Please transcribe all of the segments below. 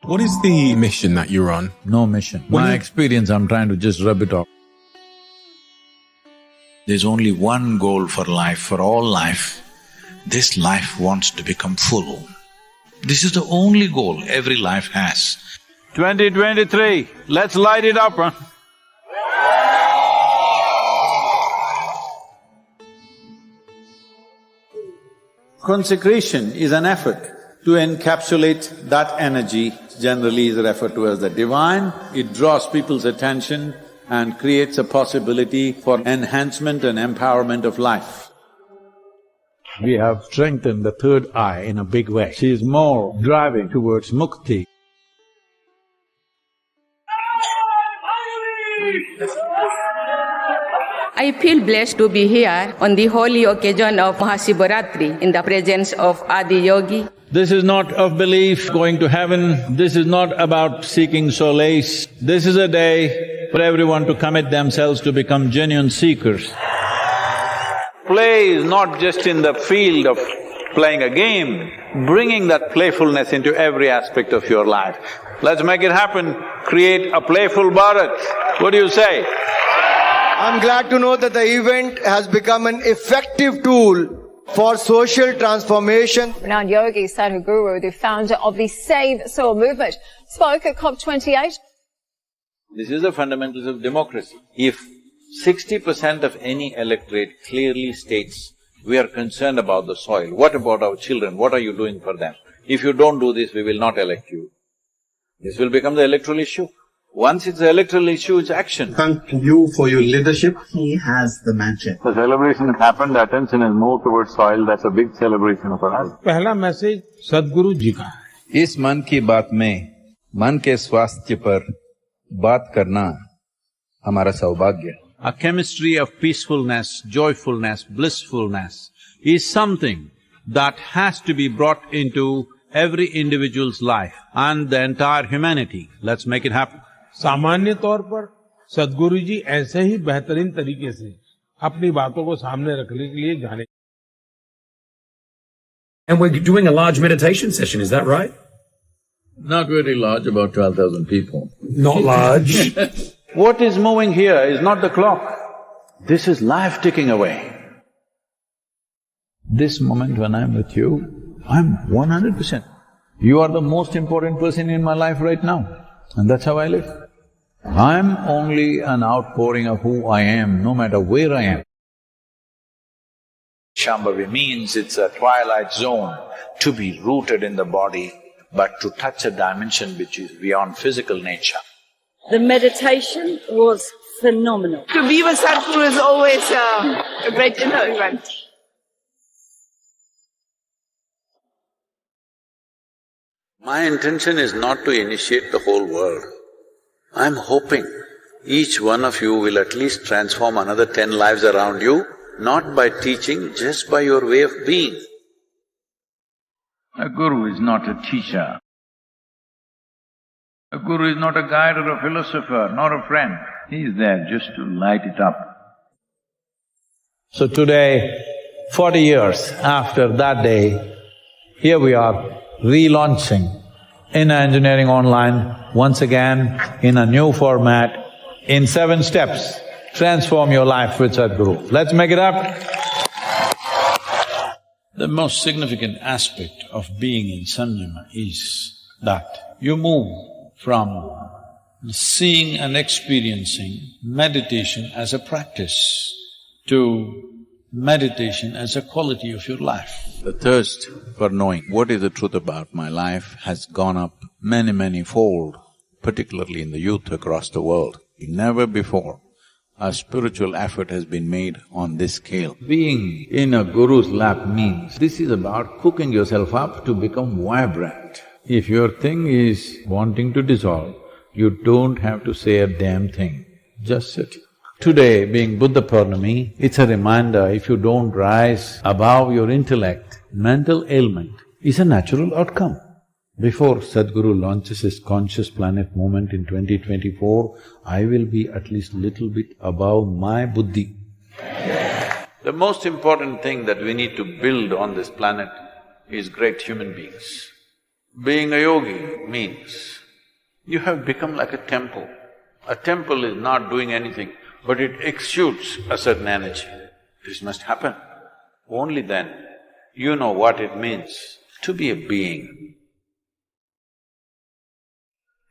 What is the mission that you're on? No mission. My experience, I'm trying to just rub it off. There's only one goal for life, for all life. This life wants to become full. This is the only goal every life has. 2023, let's light it up, huh? Consecration is an effort to encapsulate that energy, generally is referred to as the divine. It draws people's attention and creates a possibility for enhancement and empowerment of life. We have strengthened the third eye in a big way. She is more driving towards mukti. I feel blessed to be here on the holy occasion of Mahashivratri in the presence of Adi Yogi. This is not of belief going to heaven, this is not about seeking solace. This is a day for everyone to commit themselves to become genuine seekers. Play is not just in the field of playing a game, bringing that playfulness into every aspect of your life. Let's make it happen, create a playful Bharat. What do you say? I'm glad to know that the event has become an effective tool for social transformation. Renowned yogi Sadhguru, the founder of the Save Soul movement, spoke at COP28. This is the fundamentals of democracy. If 60% of any electorate clearly states, we are concerned about the soil, what about our children, what are you doing for them? If you don't do this, we will not elect you. This will become the electoral issue. Once it's the electoral issue, it's action. Thank you for your leadership. He has the magic. The celebration has happened, the attention has moved towards soil, that's a big celebration for us. पहला message सद्गुरु जी का है। इस मन की बात में मन के स्वास्थ्य पर बात करना हमारा सौभाग्य है। A chemistry of peacefulness, joyfulness, blissfulness is something that has to be brought into every individual's life and the entire humanity. Let's make it happen. सामान्य तौर पर सद्गुरु जी ऐसे ही बेहतरीन तरीके से अपनी बातों को सामने रखने के लिए जाने। And we're doing a large meditation session, is that right? Not very large, about 12,000 people. Not large. What is moving here is not the clock. This is life ticking away. This moment when I'm with you, I'm 100%. You are the most important person in my life right now, and that's how I live. I'm only an outpouring of who I am, no matter where I am. Shambhavi means it's a twilight zone, to be rooted in the body, but to touch a dimension which is beyond physical nature. The meditation was phenomenal. To be with Sadhguru is always a great event. My intention is not to initiate the whole world. I'm hoping each one of you will at least transform another 10 lives around you, not by teaching, just by your way of being. A guru is not a teacher. A guru is not a guide or a philosopher, nor a friend. He is there just to light it up. So today, 40 years after that day, here we are relaunching Inner Engineering Online once again in a new format, in 7 steps. Transform your life with Sadhguru. Let's make it happen. The most significant aspect of being in Samyama is that you move from seeing and experiencing meditation as a practice to meditation as a quality of your life. The thirst for knowing what is the truth about my life has gone up many fold, particularly in the youth across the world. Never before a spiritual effort has been made on this scale. Being in a guru's lap means this is about cooking yourself up to become vibrant. If your thing is wanting to dissolve, you don't have to say a damn thing, just sit. Today, being Buddha Purnami, it's a reminder, if you don't rise above your intellect, mental ailment is a natural outcome. Before Sadhguru launches his Conscious Planet movement in 2024, I will be at least little bit above my buddhi. The most important thing that we need to build on this planet is great human beings. Being a yogi means you have become like a temple. A temple is not doing anything, but it exudes a certain energy. This must happen. Only then you know what it means to be a being.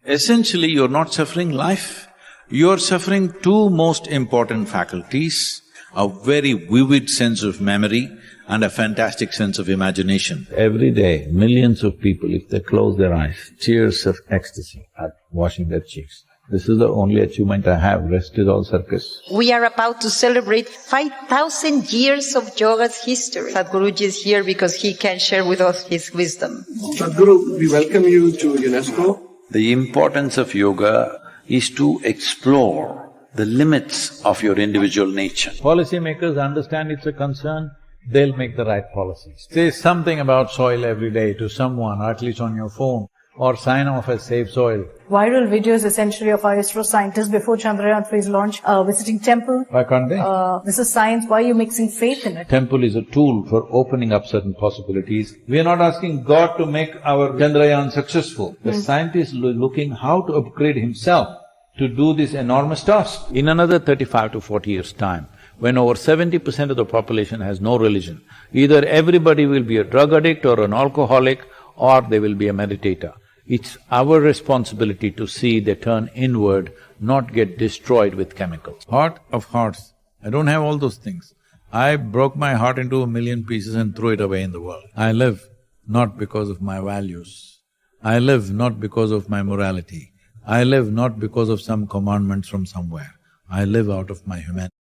Essentially, you're not suffering life, you're suffering two most important faculties, a very vivid sense of memory and a fantastic sense of imagination. Every day, millions of people, if they close their eyes, tears of ecstasy are washing their cheeks. This is the only achievement I have, rest is all circus. We are about to celebrate 5,000 years of yoga's history. Sadhguruji is here because he can share with us his wisdom. Sadhguru, we welcome you to UNESCO. The importance of yoga is to explore the limits of your individual nature. Policymakers understand it's a concern, they'll make the right policies. Say something about soil every day to someone, or at least on your phone, or sign off as Save Soil. Viral videos essentially of our ISRO scientists before Chandrayaan-3's launch, visiting temple. Why can't they? This is science, why are you mixing faith in it? Temple is a tool for opening up certain possibilities. We are not asking God to make our Chandrayaan successful. The scientist is looking how to upgrade himself to do this enormous task. In another 35 to 40 years' time, when over 70% of the population has no religion, either everybody will be a drug addict or an alcoholic, or they will be a meditator. It's our responsibility to see they turn inward, not get destroyed with chemicals. Heart of hearts, I don't have all those things. I broke my heart into 1,000,000 pieces and threw it away in the world. I live not because of my values. I live not because of my morality. I live not because of some commandments from somewhere. I live out of my humanity.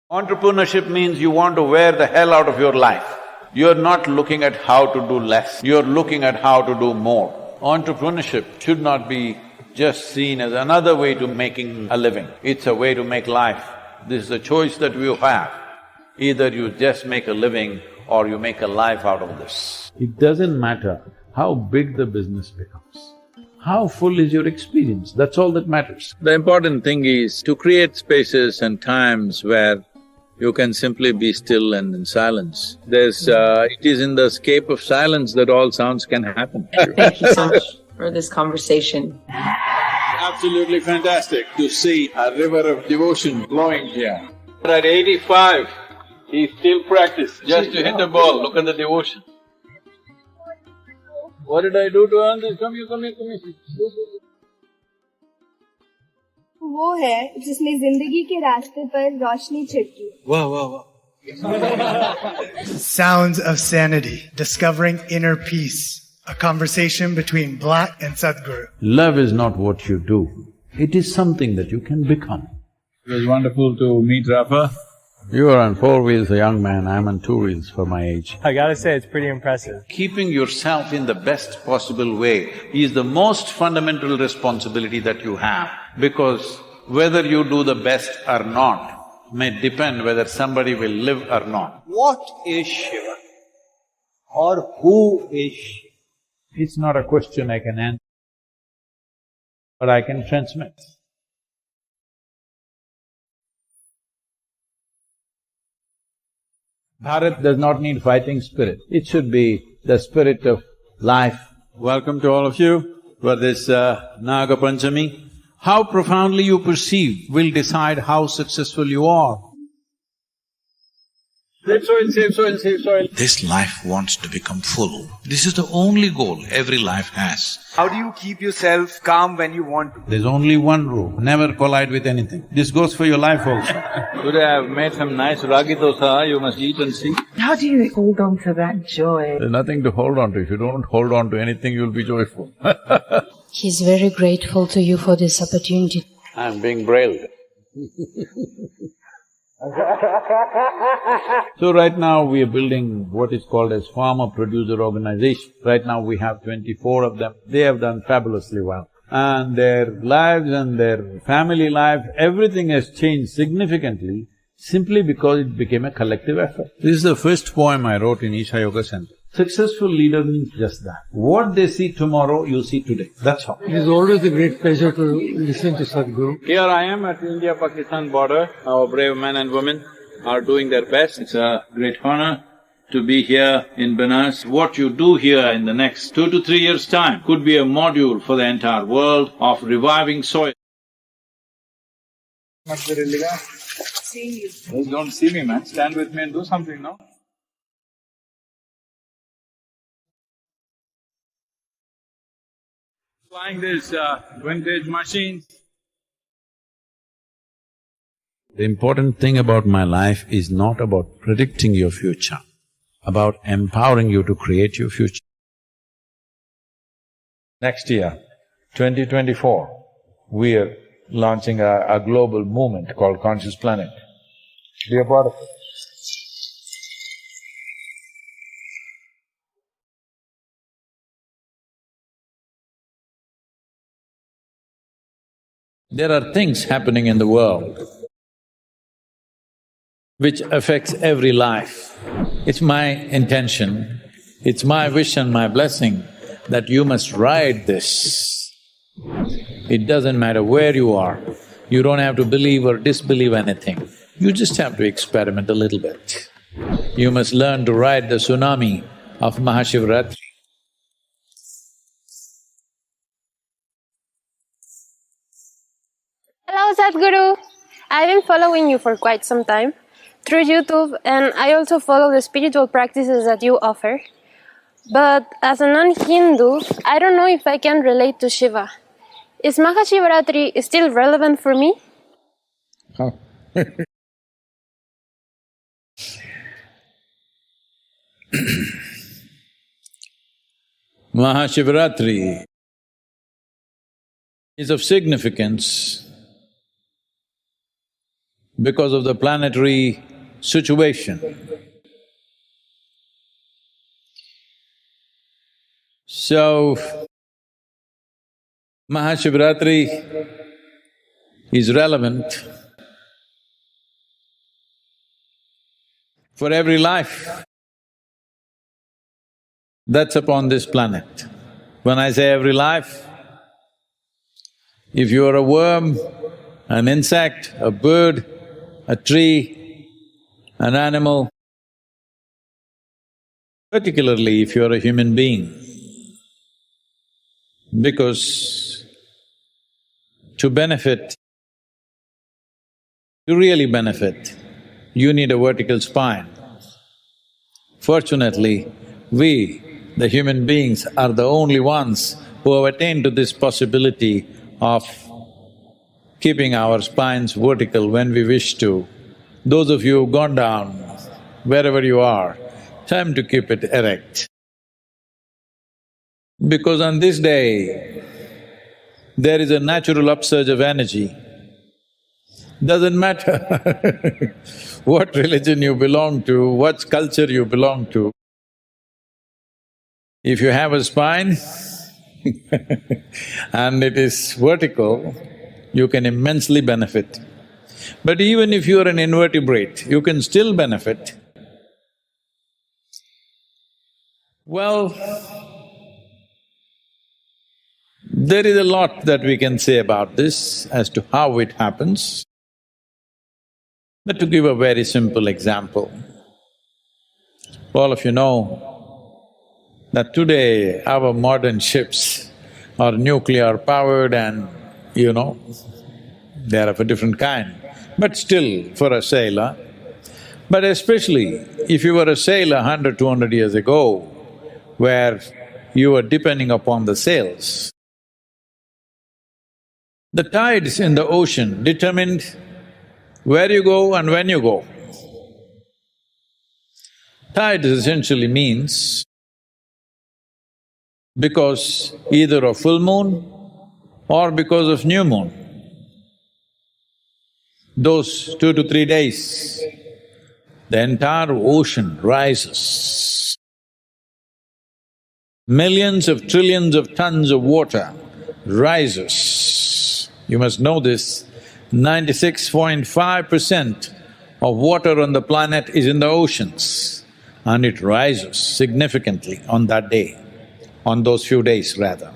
Entrepreneurship means you want to wear the hell out of your life. You're not looking at how to do less, you're looking at how to do more. Entrepreneurship should not be just seen as another way to making a living, it's a way to make life. This is a choice that you have. Either you just make a living or you make a life out of this. It doesn't matter how big the business becomes. How full is your experience, that's all that matters. The important thing is to create spaces and times where you can simply be still and in silence. It is in the escape of silence that all sounds can happen. Thank you so much for this conversation. Absolutely fantastic to see a river of devotion flowing here. At 85, he still practiced just to hit a ball, look at the devotion. What did I do to earn this? Come here, come here, come here. वो है जिसने जिंदगी के रास्ते पर रोशनी छिड़की। वाह वाह वाह। Sounds of Sanity, Discovering Inner Peace, a conversation between Black and Sadhguru. Love is not what you do, it is something that you can become. It was wonderful to meet Rafa. You are on 4 wheels, a young man, I'm on 2 wheels for my age. I gotta say, it's pretty impressive. Keeping yourself in the best possible way is the most fundamental responsibility that you have, because whether you do the best or not may depend whether somebody will live or not. What is Shiva? Or who is Shiva? It's not a question I can answer, but I can transmit. Bharat does not need fighting spirit, it should be the spirit of life. Welcome to all of you for this Naga Panchami. How profoundly you perceive will decide how successful you are. Save soil, save soil, save soil. This life wants to become full. This is the only goal every life has. How do you keep yourself calm when you want to? There's only one rule, never collide with anything. This goes for your life also. Today I've made some nice ragi dosa, you must eat and see. How do you hold on to that joy? There's nothing to hold on to. If you don't hold on to anything, you'll be joyful. He's very grateful to you for this opportunity. I'm being brailled. So right now we are building what is called as farmer-producer organization. Right now we have 24 of them. They have done fabulously well. And their lives and their family life, everything has changed significantly simply because it became a collective effort. This is the first poem I wrote in Isha Yoga Center. Successful leader means just that. What they see tomorrow, you see today. That's all. It is always a great pleasure to listen to Sadhguru. Here I am at India-Pakistan border. Our brave men and women are doing their best. It's a great honor to be here in Benares. What you do here in the next 2 to 3 years' time could be a module for the entire world of reviving soil. Seeing you. Just don't see me, man. Stand with me and do something, no? Flying this vintage machine. The important thing about my life is not about predicting your future, about empowering you to create your future. Next year, 2024, we are launching a global movement called Conscious Planet. Be a part of it. There are things happening in the world which affects every life. It's my intention, it's my wish and my blessing that you must ride this. It doesn't matter where you are, you don't have to believe or disbelieve anything, you just have to experiment a little bit. You must learn to ride the tsunami of Mahashivratri. Hello Sadhguru! I've been following you for quite some time through YouTube, and I also follow the spiritual practices that you offer. But as a non-Hindu, I don't know if I can relate to Shiva. Is Mahashivratri still relevant for me? Oh. Mahashivratri is of significance because of the planetary situation. So, Mahashivratri is relevant for every life that's upon this planet. When I say every life, if you are a worm, an insect, a bird, a tree, an animal, particularly if you're a human being, because to benefit, to really benefit, you need a vertical spine. Fortunately, we, the human beings, are the only ones who have attained to this possibility of keeping our spines vertical when we wish to. Those of you who've gone down, wherever you are, time to keep it erect. Because on this day, there is a natural upsurge of energy. Doesn't matter what religion you belong to, what culture you belong to. If you have a spine and it is vertical, you can immensely benefit. But even if you are an invertebrate, you can still benefit. Well, there is a lot that we can say about this as to how it happens. But to give a very simple example, all of you know that today our modern ships are nuclear-powered and, you know, they are of a different kind. But still, for a sailor, but especially if you were a sailor 100, 200 years ago, where you were depending upon the sails, the tides in the ocean determined where you go and when you go. Tides essentially means because either of full moon or because of new moon. Those 2 to 3 days, the entire ocean rises. Millions of trillions of tons of water rises. You must know this, 96.5% of water on the planet is in the oceans, and it rises significantly on that day, on those few days rather.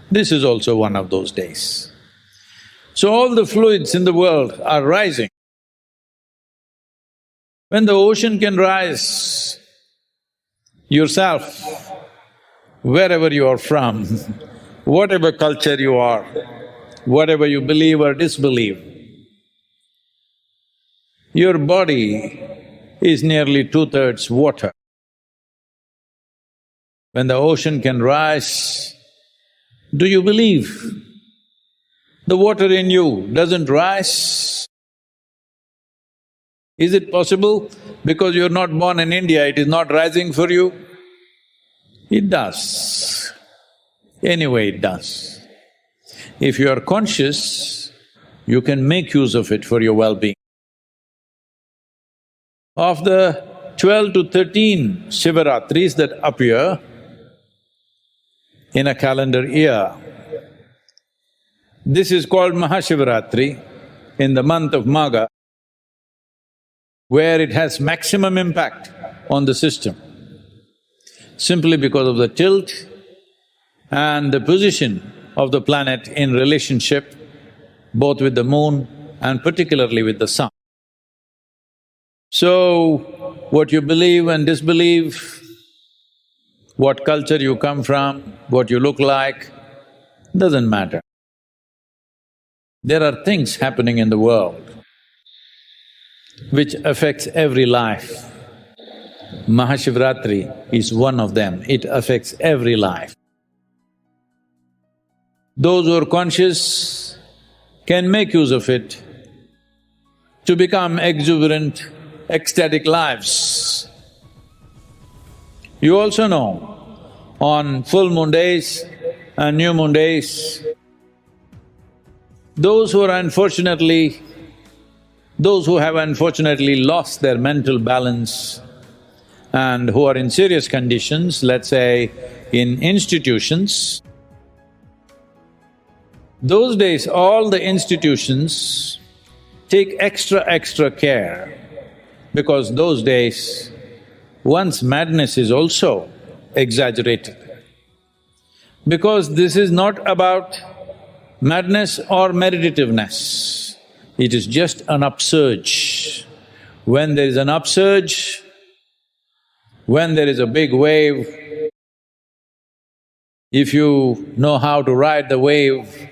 This is also one of those days. So all the fluids in the world are rising. When the ocean can rise, yourself, wherever you are from, whatever culture you are, whatever you believe or disbelieve, your body is nearly 2/3 water. When the ocean can rise, do you believe the water in you doesn't rise? Is it possible because you're not born in India, it is not rising for you? It does. Anyway, it does. If you are conscious, you can make use of it for your well-being. Of the 12 to 13 Shivaratris that appear in a calendar year, this is called Mahashivaratri in the month of Magha, where it has maximum impact on the system, simply because of the tilt and the position of the planet in relationship both with the moon and particularly with the sun. So, what you believe and disbelieve, what culture you come from, what you look like, doesn't matter. There are things happening in the world which affects every life. Mahashivratri is one of them, it affects every life. Those who are conscious can make use of it to become exuberant, ecstatic lives. You also know, on full moon days and new moon days, those who have unfortunately lost their mental balance and who are in serious conditions, let's say in institutions, those days all the institutions take extra care, because those days one's madness is also exaggerated. Because this is not about madness or meditativeness, it is just an upsurge. When there is an upsurge, when there is a big wave, if you know how to ride the wave,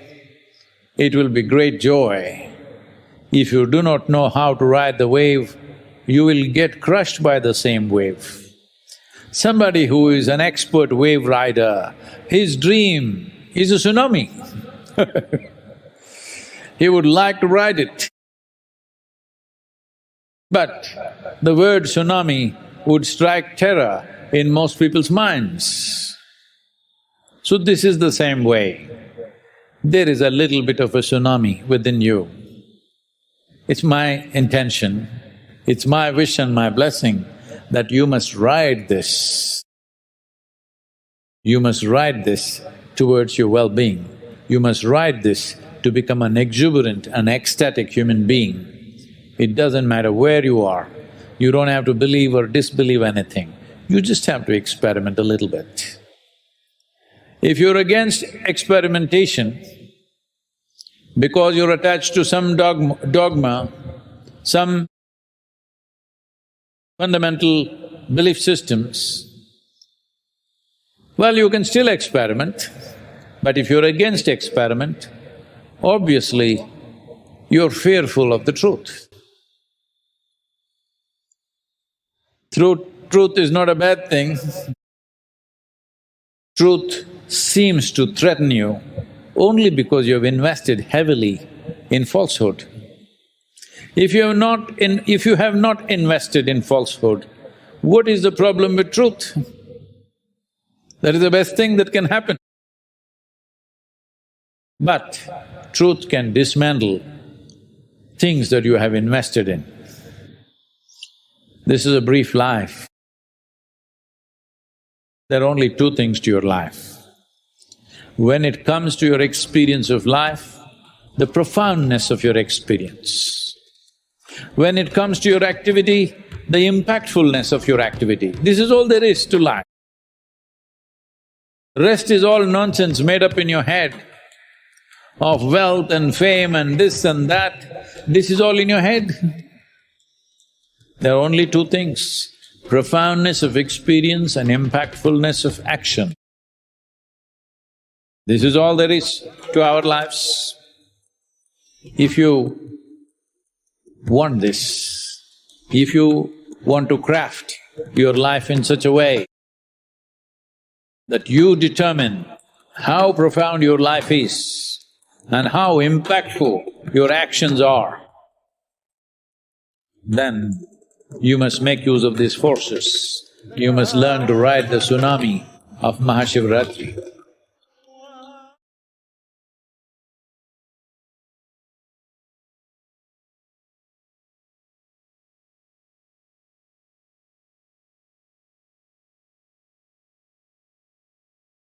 it will be great joy. If you do not know how to ride the wave, you will get crushed by the same wave. Somebody who is an expert wave rider, his dream is a tsunami. He would like to ride it. But the word tsunami would strike terror in most people's minds. So this is the same way. There is a little bit of a tsunami within you. It's my intention, it's my wish and my blessing that you must ride this. You must ride this towards your well-being. You must ride this to become an exuberant, an ecstatic human being. It doesn't matter where you are, you don't have to believe or disbelieve anything, you just have to experiment a little bit. If you're against experimentation, because you're attached to some dogma, some fundamental belief systems, well, you can still experiment, but if you're against experiment, obviously you're fearful of the truth. Truth is not a bad thing. Truth seems to threaten you only because you've invested heavily in falsehood. If you have not invested in falsehood, what is the problem with truth? That is the best thing that can happen. But truth can dismantle things that you have invested in. This is a brief life. There are only two things to your life. When it comes to your experience of life, the profoundness of your experience. When it comes to your activity, the impactfulness of your activity. This is all there is to life. Rest is all nonsense made up in your head of wealth and fame and this and that. This is all in your head. There are only two things: profoundness of experience and impactfulness of action. This is all there is to our lives. If you want this, if you want to craft your life in such a way that you determine how profound your life is and how impactful your actions are, then you must make use of these forces. You must learn to ride the tsunami of Mahashivratri.